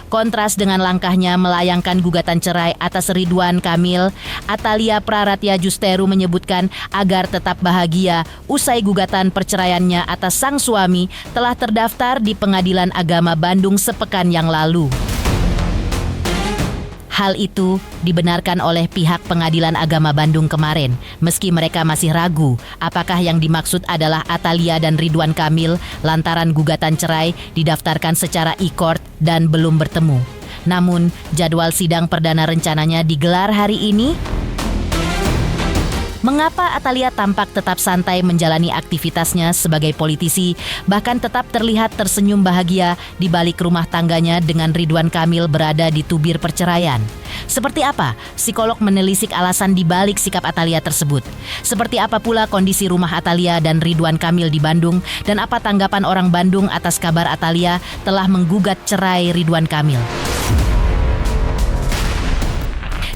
Kontras dengan langkahnya melayangkan gugatan cerai atas Ridwan Kamil, Atalia Praratya Justeru menyebutkan agar tetap bahagia usai gugatan perceraiannya atas sang suami telah terdaftar di Pengadilan Agama Bandung sepekan yang lalu. Hal itu dibenarkan oleh pihak Pengadilan Agama Bandung kemarin, meski mereka masih ragu apakah yang dimaksud adalah Atalia dan Ridwan Kamil lantaran gugatan cerai didaftarkan secara e-court dan belum bertemu. Namun, jadwal sidang perdana rencananya digelar hari ini. Mengapa Atalia tampak tetap santai menjalani aktivitasnya sebagai politisi, bahkan tetap terlihat tersenyum bahagia di balik rumah tangganya dengan Ridwan Kamil berada di tubir perceraian? Seperti apa psikolog menelisik alasan di balik sikap Atalia tersebut? Seperti apa pula kondisi rumah Atalia dan Ridwan Kamil di Bandung? Dan apa tanggapan orang Bandung atas kabar Atalia telah menggugat cerai Ridwan Kamil?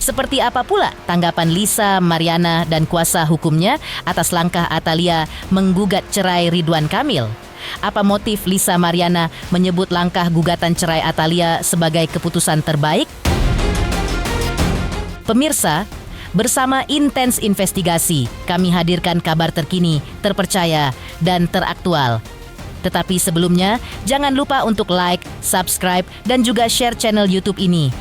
Seperti apa pula tanggapan Lisa Mariana dan kuasa hukumnya atas langkah Atalia menggugat cerai Ridwan Kamil? Apa motif Lisa Mariana menyebut langkah gugatan cerai Atalia sebagai keputusan terbaik? Pemirsa, bersama Intens Investigasi, kami hadirkan kabar terkini, terpercaya, dan teraktual. Tetapi sebelumnya, jangan lupa untuk like, subscribe, dan juga share channel YouTube ini.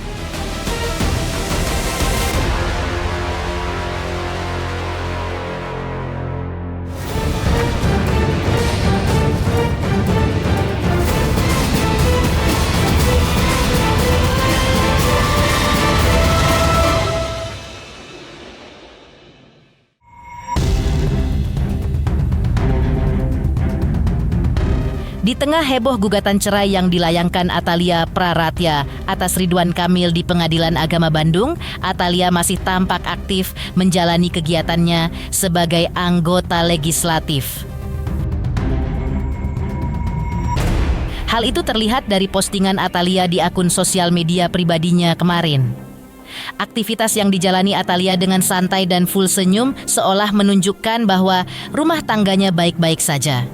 Di tengah heboh gugatan cerai yang dilayangkan Atalia Praratya atas Ridwan Kamil di Pengadilan Agama Bandung, Atalia masih tampak aktif menjalani kegiatannya sebagai anggota legislatif. Hal itu terlihat dari postingan Atalia di akun sosial media pribadinya kemarin. Aktivitas yang dijalani Atalia dengan santai dan full senyum seolah menunjukkan bahwa rumah tangganya baik-baik saja.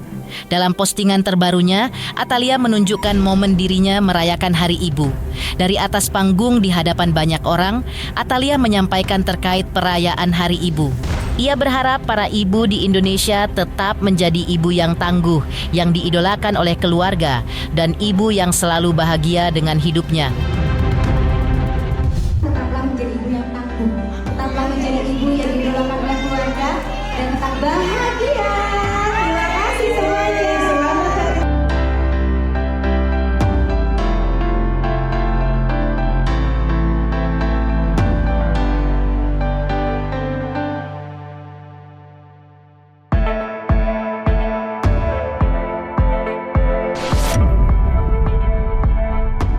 Dalam postingan terbarunya, Atalia menunjukkan momen dirinya merayakan Hari Ibu. Dari atas panggung di hadapan banyak orang, Atalia menyampaikan terkait perayaan Hari Ibu. Ia berharap para ibu di Indonesia tetap menjadi ibu yang tangguh, yang diidolakan oleh keluarga, dan ibu yang selalu bahagia dengan hidupnya. Tetaplah menjadi ibu yang tangguh, tetaplah menjadi ibu yang diidolakan oleh keluarga, dan tetap bahagia.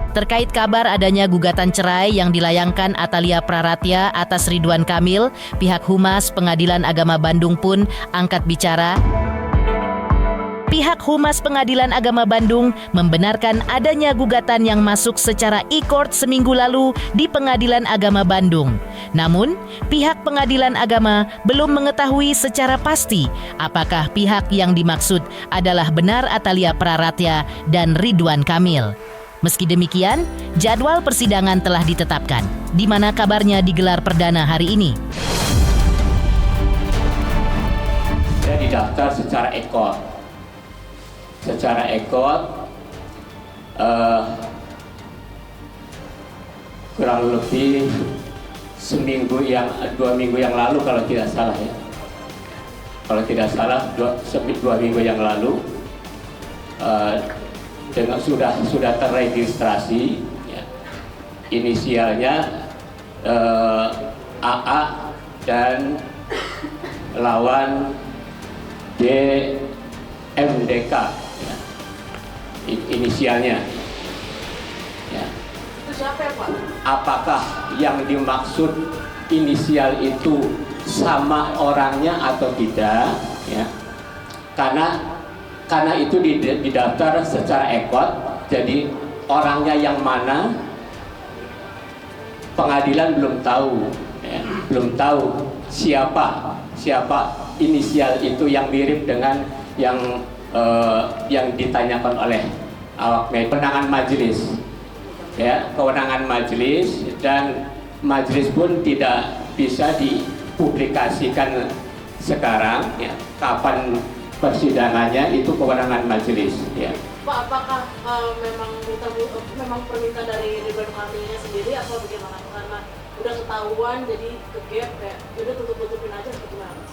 Terkait kabar adanya gugatan cerai yang dilayangkan Atalia Praratya atas Ridwan Kamil, pihak Humas Pengadilan Agama Bandung pun angkat bicara. Pihak Humas Pengadilan Agama Bandung membenarkan adanya gugatan yang masuk secara e-court seminggu lalu di Pengadilan Agama Bandung. Namun, pihak Pengadilan Agama belum mengetahui secara pasti apakah pihak yang dimaksud adalah benar Atalia Praratya dan Ridwan Kamil. Meski demikian, jadwal persidangan telah ditetapkan, di mana kabarnya digelar perdana hari ini. Saya didaftar secara e-court. Secara e-court kurang lebih 2 minggu yang lalu kalau tidak salah ya. Kalau tidak salah 2 minggu yang lalu. Dengan sudah terregistrasi ya. Inisialnya AA dan lawan DMDK ya. Inisialnya ya. Itu siapa ya Pak? Apakah yang dimaksud inisial itu sama orangnya atau tidak ya. Karena itu didaftar secara e-court, jadi orangnya yang mana pengadilan belum tahu, ya, belum tahu siapa inisial itu yang mirip dengan yang ditanyakan oleh awak media. Penangan majelis ya, kewenangan majelis, dan majelis pun tidak bisa dipublikasikan sekarang, ya. Kapan persidangannya itu kewenangan majelis, ya. Pak, apakah memang permintaan dari Ridwan Kamilnya sendiri atau bagaimana? Karena udah ketahuan jadi kegap kayak udah tutup-tutupin aja seperti apa?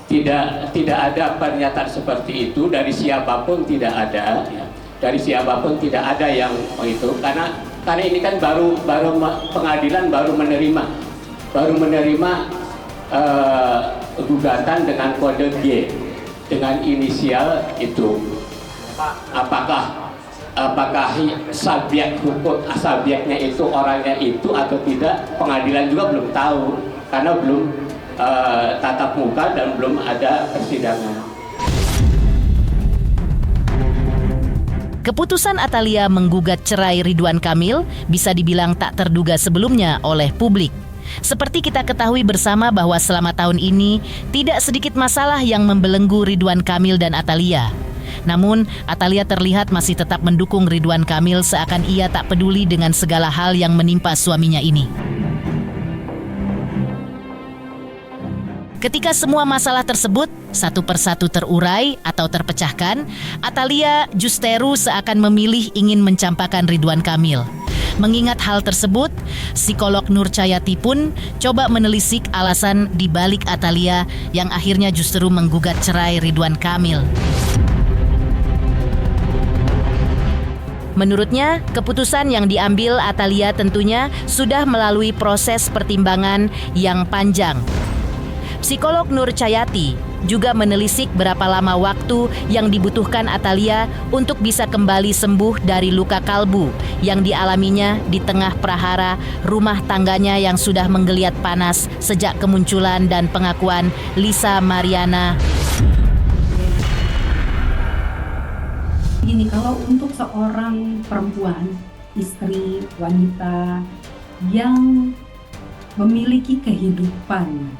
Tidak ada pernyataan seperti itu dari siapapun, tidak ada, ya. Dari siapapun tidak ada yang itu, karena ini kan baru pengadilan baru menerima gugatan dengan kode G dengan inisial itu. Apakah subjeknya itu orangnya itu atau tidak, pengadilan juga belum tahu karena belum tatap muka dan belum ada persidangan. Keputusan Atalia menggugat cerai Ridwan Kamil bisa dibilang tak terduga sebelumnya oleh publik. Seperti kita ketahui bersama bahwa selama tahun ini tidak sedikit masalah yang membelenggu Ridwan Kamil dan Atalia. Namun, Atalia terlihat masih tetap mendukung Ridwan Kamil seakan ia tak peduli dengan segala hal yang menimpa suaminya ini. Ketika semua masalah tersebut satu persatu terurai atau terpecahkan, Atalia justeru seakan memilih ingin mencampakkan Ridwan Kamil. Mengingat hal tersebut, psikolog Nur Cahyati pun coba menelisik alasan di balik Atalia yang akhirnya justru menggugat cerai Ridwan Kamil. Menurutnya, keputusan yang diambil Atalia tentunya sudah melalui proses pertimbangan yang panjang. Psikolog Nur Cahyati juga menelisik berapa lama waktu yang dibutuhkan Atalia untuk bisa kembali sembuh dari luka kalbu yang dialaminya di tengah prahara rumah tangganya yang sudah menggeliat panas sejak kemunculan dan pengakuan Lisa Mariana. Gini, kalau untuk seorang perempuan, istri, wanita yang memiliki kehidupan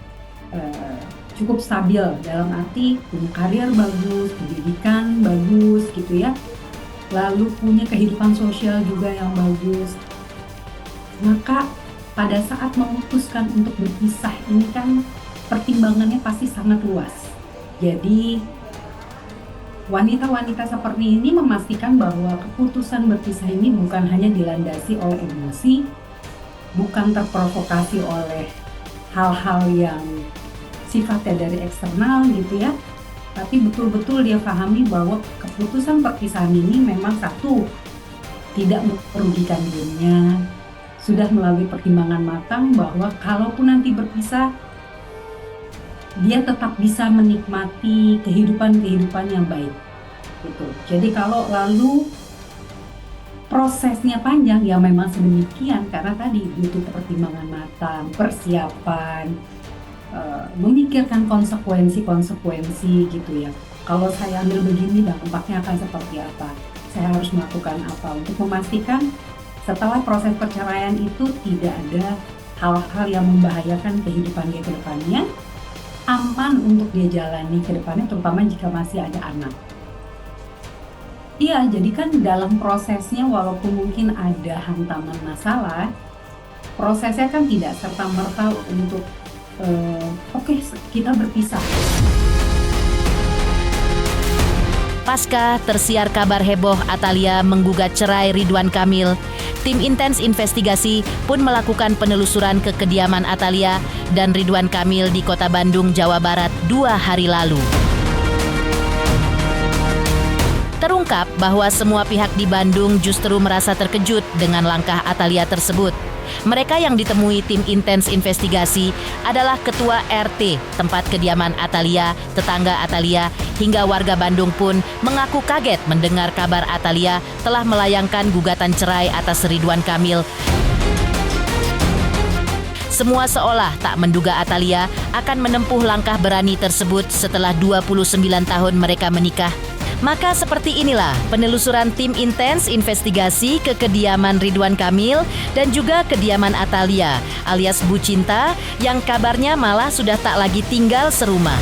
cukup stabil dalam arti punya karir bagus, pendidikan bagus gitu ya, lalu punya kehidupan sosial juga yang bagus, maka pada saat memutuskan untuk berpisah ini kan pertimbangannya pasti sangat luas. Jadi wanita-wanita seperti ini memastikan bahwa keputusan berpisah ini bukan hanya dilandasi oleh emosi, bukan terprovokasi oleh hal-hal yang sifatnya dari eksternal gitu ya, tapi betul-betul dia pahami bahwa keputusan perpisahan ini memang satu, tidak merugikan dirinya, sudah melalui pertimbangan matang bahwa kalaupun nanti berpisah, dia tetap bisa menikmati kehidupan yang baik gitu. Jadi kalau lalu prosesnya panjang, ya memang sedemikian karena tadi butuh pertimbangan matang, persiapan, memikirkan konsekuensi gitu ya. Kalau saya ambil begini, dampaknya akan seperti apa? Saya harus melakukan apa untuk memastikan setelah proses perceraian itu tidak ada hal-hal yang membahayakan kehidupan dia ke depannya, aman untuk dia jalani ke depannya, terutama jika masih ada anak. Iya, jadi kan dalam prosesnya walaupun mungkin ada hantaman masalah, prosesnya kan tidak serta-merta untuk oke, kita berpisah. Pasca tersiar kabar heboh Atalia menggugat cerai Ridwan Kamil, tim intens investigasi pun melakukan penelusuran ke kediaman Atalia dan Ridwan Kamil di Kota Bandung, Jawa Barat 2 hari lalu. Terungkap bahwa semua pihak di Bandung justru merasa terkejut dengan langkah Atalia tersebut. Mereka yang ditemui tim intens investigasi adalah Ketua RT tempat kediaman Atalia, tetangga Atalia, hingga warga Bandung pun mengaku kaget mendengar kabar Atalia telah melayangkan gugatan cerai atas Ridwan Kamil. Semua seolah tak menduga Atalia akan menempuh langkah berani tersebut setelah 29 tahun mereka menikah. Maka seperti inilah penelusuran tim intens investigasi ke kediaman Ridwan Kamil dan juga kediaman Atalia alias Bu Cinta yang kabarnya malah sudah tak lagi tinggal serumah.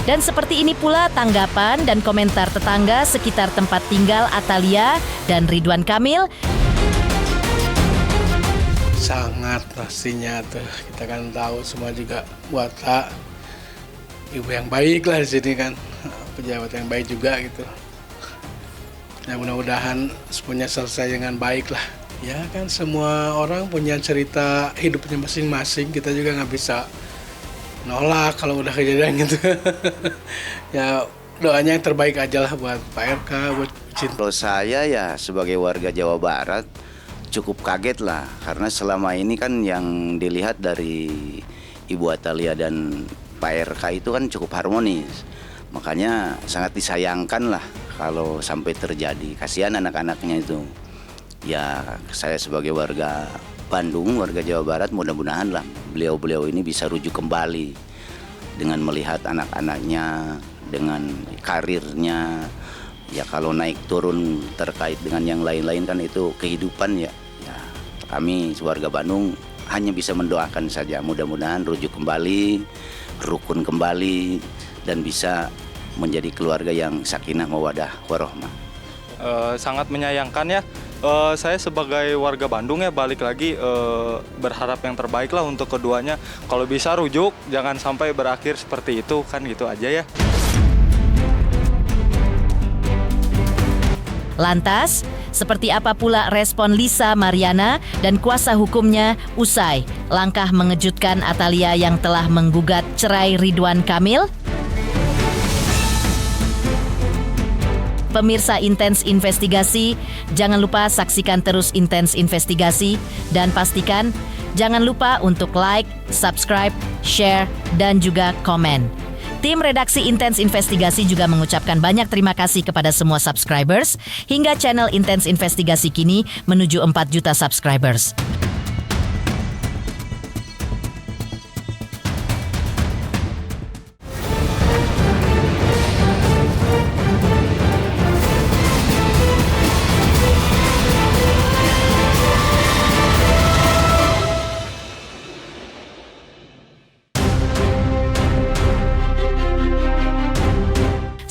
Dan seperti ini pula tanggapan dan komentar tetangga sekitar tempat tinggal Atalia dan Ridwan Kamil. Sangat pastinya tuh, kita kan tahu semua juga watak ibu yang baik lah di sini kan, pejabat yang baik juga gitu. Ya mudah-mudahan semuanya selesai dengan baik lah. Ya kan semua orang punya cerita hidupnya masing-masing, kita juga nggak bisa nolak kalau udah kejadian gitu. Ya doanya yang terbaik aja lah buat Pak RK, buat Cinta. Kalau saya ya sebagai warga Jawa Barat cukup kaget lah, karena selama ini kan yang dilihat dari Ibu Atalia dan Pak RK itu kan cukup harmonis. Makanya sangat disayangkan lah kalau sampai terjadi. Kasihan anak-anaknya itu. Ya saya sebagai warga Bandung, warga Jawa Barat, mudah-mudahan lah beliau-beliau ini bisa rujuk kembali dengan melihat anak-anaknya, dengan karirnya. Ya kalau naik turun terkait dengan yang lain-lain kan itu kehidupan ya. Ya kami warga Bandung hanya bisa mendoakan saja, mudah-mudahan rujuk kembali, rukun kembali, dan bisa menjadi keluarga yang sakinah mawaddah warahmah. Sangat menyayangkan ya. Saya sebagai warga Bandung ya balik lagi berharap yang terbaik lah untuk keduanya. Kalau bisa rujuk, jangan sampai berakhir seperti itu, kan gitu aja ya. Lantas, seperti apa pula respon Lisa Mariana dan kuasa hukumnya usai langkah mengejutkan Atalia yang telah menggugat cerai Ridwan Kamil? Pemirsa Intens Investigasi, jangan lupa saksikan terus Intens Investigasi dan pastikan jangan lupa untuk like, subscribe, share, dan juga komen. Tim redaksi Intens Investigasi juga mengucapkan banyak terima kasih kepada semua subscribers hingga channel Intens Investigasi kini menuju 4 juta subscribers.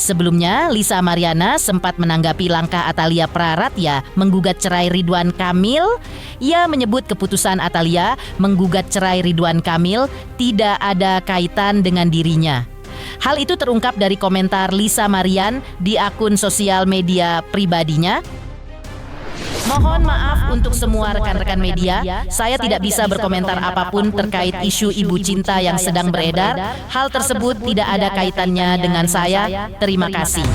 Sebelumnya, Lisa Mariana sempat menanggapi langkah Atalia Praratya menggugat cerai Ridwan Kamil. Ia menyebut keputusan Atalia menggugat cerai Ridwan Kamil tidak ada kaitan dengan dirinya. Hal itu terungkap dari komentar Lisa Marian di akun sosial media pribadinya. Mohon maaf untuk semua rekan-rekan media, saya tidak bisa berkomentar apapun terkait isu Ibu Cinta yang sedang beredar. Hal tersebut tidak ada kaitannya dengan saya. Terima kasih.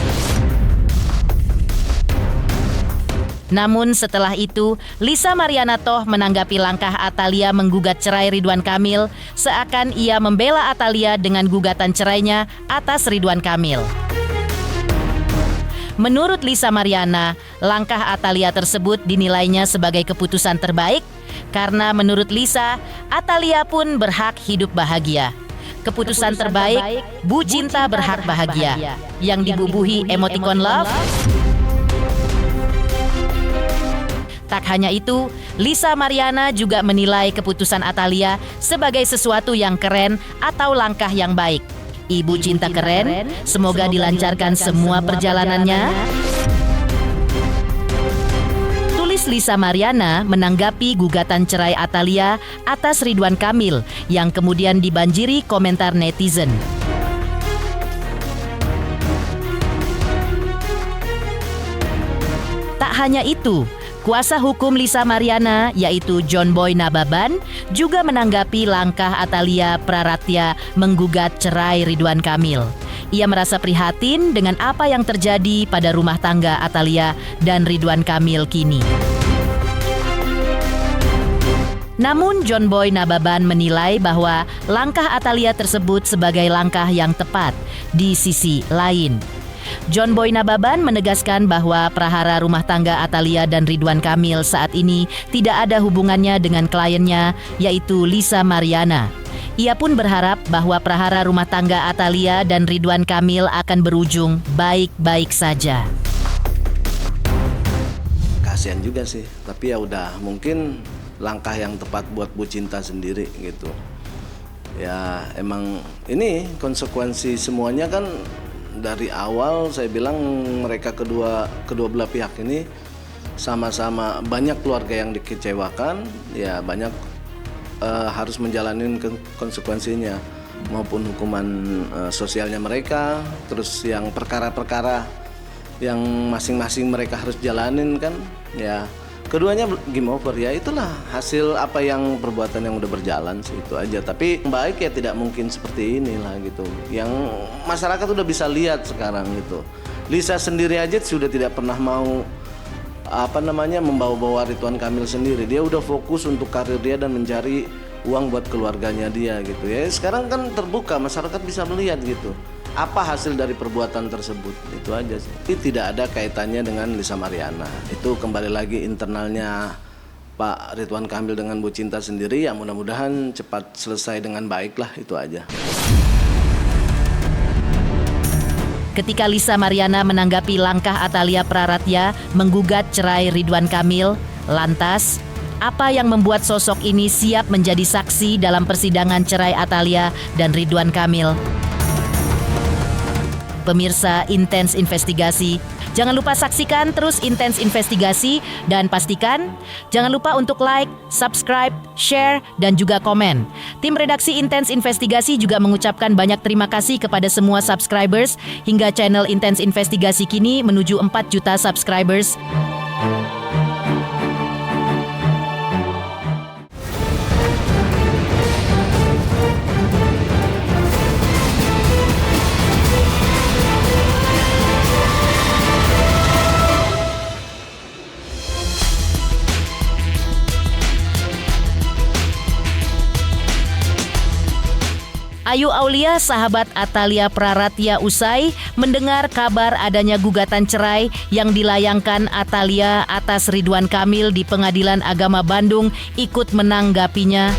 Namun setelah itu, Lisa Mariana toh menanggapi langkah Atalia menggugat cerai Ridwan Kamil, seakan ia membela Atalia dengan gugatan cerainya atas Ridwan Kamil. Menurut Lisa Mariana, langkah Atalia tersebut dinilainya sebagai keputusan terbaik karena menurut Lisa, Atalia pun berhak hidup bahagia. Keputusan terbaik, Bu Cinta berhak bahagia, yang dibubuhi emoticon love. Tak hanya itu, Lisa Mariana juga menilai keputusan Atalia sebagai sesuatu yang keren atau langkah yang baik. Ibu Cinta keren, semoga dilancarkan semua perjalanannya. Tulis Lisa Mariana menanggapi gugatan cerai Atalia atas Ridwan Kamil yang kemudian dibanjiri komentar netizen. Tak hanya itu, kuasa hukum Lisa Mariana yaitu John Boy Nababan juga menanggapi langkah Atalia Praratya menggugat cerai Ridwan Kamil. Ia merasa prihatin dengan apa yang terjadi pada rumah tangga Atalia dan Ridwan Kamil kini. Namun John Boy Nababan menilai bahwa langkah Atalia tersebut sebagai langkah yang tepat di sisi lain. John Boy Nababan menegaskan bahwa prahara rumah tangga Atalia dan Ridwan Kamil saat ini tidak ada hubungannya dengan kliennya, yaitu Lisa Mariana. Ia pun berharap bahwa prahara rumah tangga Atalia dan Ridwan Kamil akan berujung baik-baik saja. Kasihan juga sih, tapi ya udah mungkin langkah yang tepat buat Bu Cinta sendiri gitu. Ya emang ini konsekuensi semuanya kan dari awal saya bilang mereka kedua belah pihak ini sama-sama banyak keluarga yang dikecewakan, ya banyak harus menjalani konsekuensinya maupun hukuman sosialnya mereka, terus yang perkara-perkara yang masing-masing mereka harus jalanin kan, ya keduanya game over, ya itulah hasil apa yang perbuatan yang udah berjalan sih, itu aja. Tapi yang baik ya tidak mungkin seperti inilah gitu, yang masyarakat udah bisa lihat sekarang gitu. Lisa sendiri aja sudah tidak pernah mau membawa-bawa Ridwan Kamil sendiri. Dia udah fokus untuk karir dia dan mencari uang buat keluarganya dia gitu ya. Sekarang kan terbuka, masyarakat bisa melihat gitu apa hasil dari perbuatan tersebut, itu aja sih. Tapi tidak ada kaitannya dengan Lisa Mariana. Itu kembali lagi internalnya Pak Ridwan Kamil dengan Bu Cinta sendiri, yang mudah-mudahan cepat selesai dengan baik lah, itu aja. Ketika Lisa Mariana menanggapi langkah Atalia Praratya menggugat cerai Ridwan Kamil, lantas apa yang membuat sosok ini siap menjadi saksi dalam persidangan cerai Atalia dan Ridwan Kamil? Pemirsa Intens Investigasi, jangan lupa saksikan terus Intens Investigasi dan pastikan jangan lupa untuk like, subscribe, share, dan juga komen. Tim redaksi Intens Investigasi juga mengucapkan banyak terima kasih kepada semua subscribers hingga channel Intens Investigasi kini menuju 4 juta subscribers. Ayu Aulia, sahabat Atalia Praratya, usai mendengar kabar adanya gugatan cerai yang dilayangkan Atalia atas Ridwan Kamil di Pengadilan Agama Bandung, ikut menanggapinya.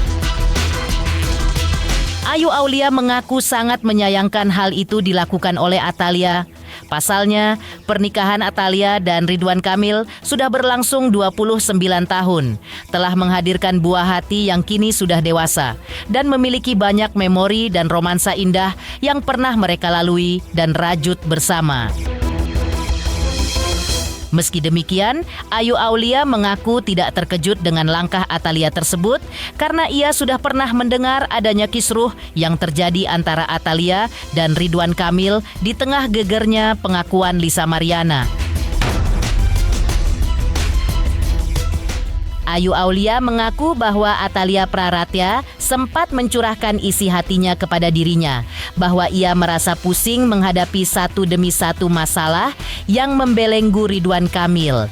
Ayu Aulia mengaku sangat menyayangkan hal itu dilakukan oleh Atalia. Pasalnya, pernikahan Atalia dan Ridwan Kamil sudah berlangsung 29 tahun, telah menghadirkan buah hati yang kini sudah dewasa, dan memiliki banyak memori dan romansa indah yang pernah mereka lalui dan rajut bersama. Meski demikian, Ayu Aulia mengaku tidak terkejut dengan langkah Atalia tersebut karena ia sudah pernah mendengar adanya kisruh yang terjadi antara Atalia dan Ridwan Kamil di tengah gegernya pengakuan Lisa Mariana. Ayu Aulia mengaku bahwa Atalia Praratya sempat mencurahkan isi hatinya kepada dirinya, bahwa ia merasa pusing menghadapi satu demi satu masalah yang membelenggu Ridwan Kamil.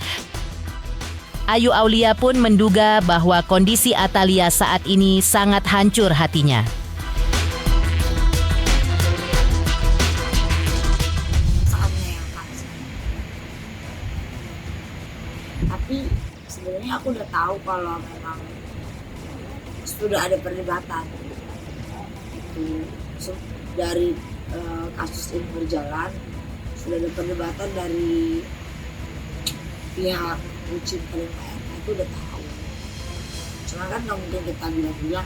Ayu Aulia pun menduga bahwa kondisi Atalia saat ini sangat hancur hatinya. Tapi sebenarnya aku udah tahu kalau memang sudah ada perdebatan itu dari kasus ini berjalan, sudah ada perdebatan dari pihak Bu Cinta dan Pak RK, itu udah tahu. Cuma kan nggak mungkin kita bilang ya,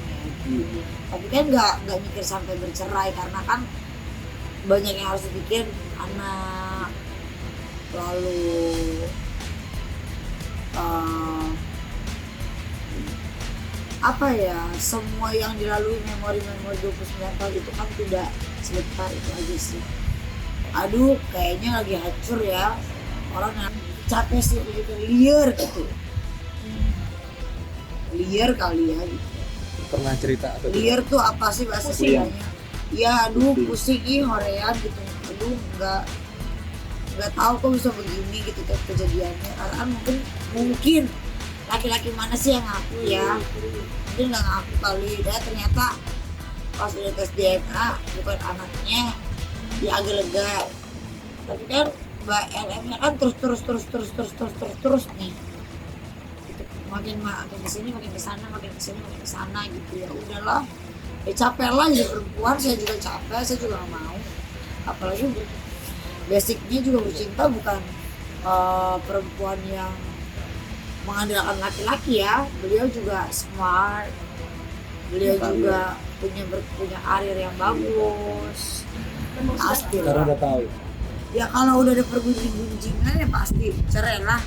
tapi kan nggak mikir sampai bercerai karena kan banyak yang harus dipikir, anak, lalu semua yang dilalui memori-memori 29 tahun itu kan tidak sebentar, itu aja sih. Aduh, kayaknya lagi hancur ya, orang yang capek sih begitu, liar gitu, liar kali ya gitu. Pernah cerita atau liar tuh apa sih bahasa istilahnya? Ya aduh pusing horean gitu, aduh nggak tahu kok bisa begini gitu kan kejadiannya, karena kan mungkin laki-laki mana sih yang ngaku ya, mungkin nggak ngaku kali, dan ternyata pas udah tes DNA bukan anaknya, dia agak lega. Tapi kan Mbak LM-nya kan terus nih, gitu. makin kesini makin kesana, makin kesini makin kesana gitu. Ya udahlah, capek lah jadi perempuan, saya juga capek, saya juga nggak mau, apalagi basicnya juga Bu Cinta bukan perempuan yang mengandalkan laki-laki ya, beliau juga smart, beliau juga punya karir yang bagus. Pasti Karena lah. udah tahu. Ya kalau udah ada pergunjing-gunjingan ya pasti cerai lah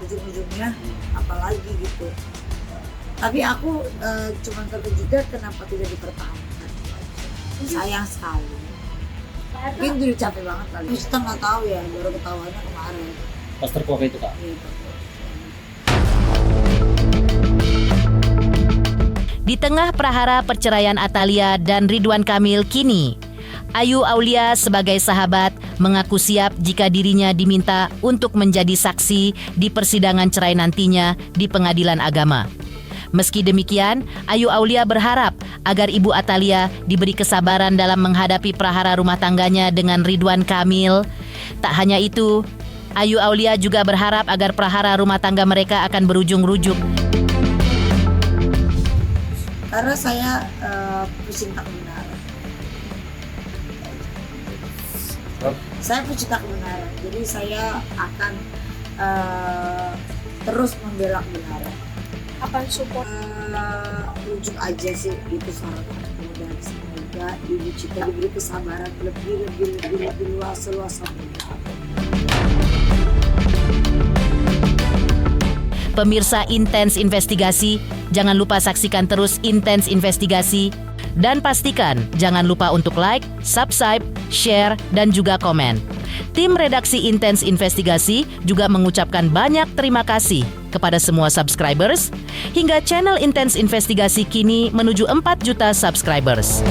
ujung-ujungnya, apalagi gitu. Tapi aku cuma terkejutnya kenapa tidak dipertahankan. Sayang sekali. Mungkin udah capek banget kali. Kita nggak tahu ya, baru ketahuannya kemarin. Pas terkuak itu Kak. Gitu. Di tengah prahara perceraian Atalia dan Ridwan Kamil kini, Ayu Aulia sebagai sahabat mengaku siap jika dirinya diminta untuk menjadi saksi di persidangan cerai nantinya di Pengadilan Agama. Meski demikian, Ayu Aulia berharap agar Ibu Atalia diberi kesabaran dalam menghadapi prahara rumah tangganya dengan Ridwan Kamil. Tak hanya itu, Ayu Aulia juga berharap agar prahara rumah tangga mereka akan berujung rujuk. Karena saya pecinta kebenaran. Saya pecinta kebenaran, jadi saya akan terus membela kebenaran. Akan support. Rujuk aja sih, itu syaratnya. Dan semoga Ibu Cika diberi kesabaran lebih luas lagi. Pemirsa Intens Investigasi, jangan lupa saksikan terus Intens Investigasi. Dan pastikan jangan lupa untuk like, subscribe, share, dan juga komen. Tim redaksi Intens Investigasi juga mengucapkan banyak terima kasih kepada semua subscribers, hingga channel Intens Investigasi kini menuju 4 juta subscribers.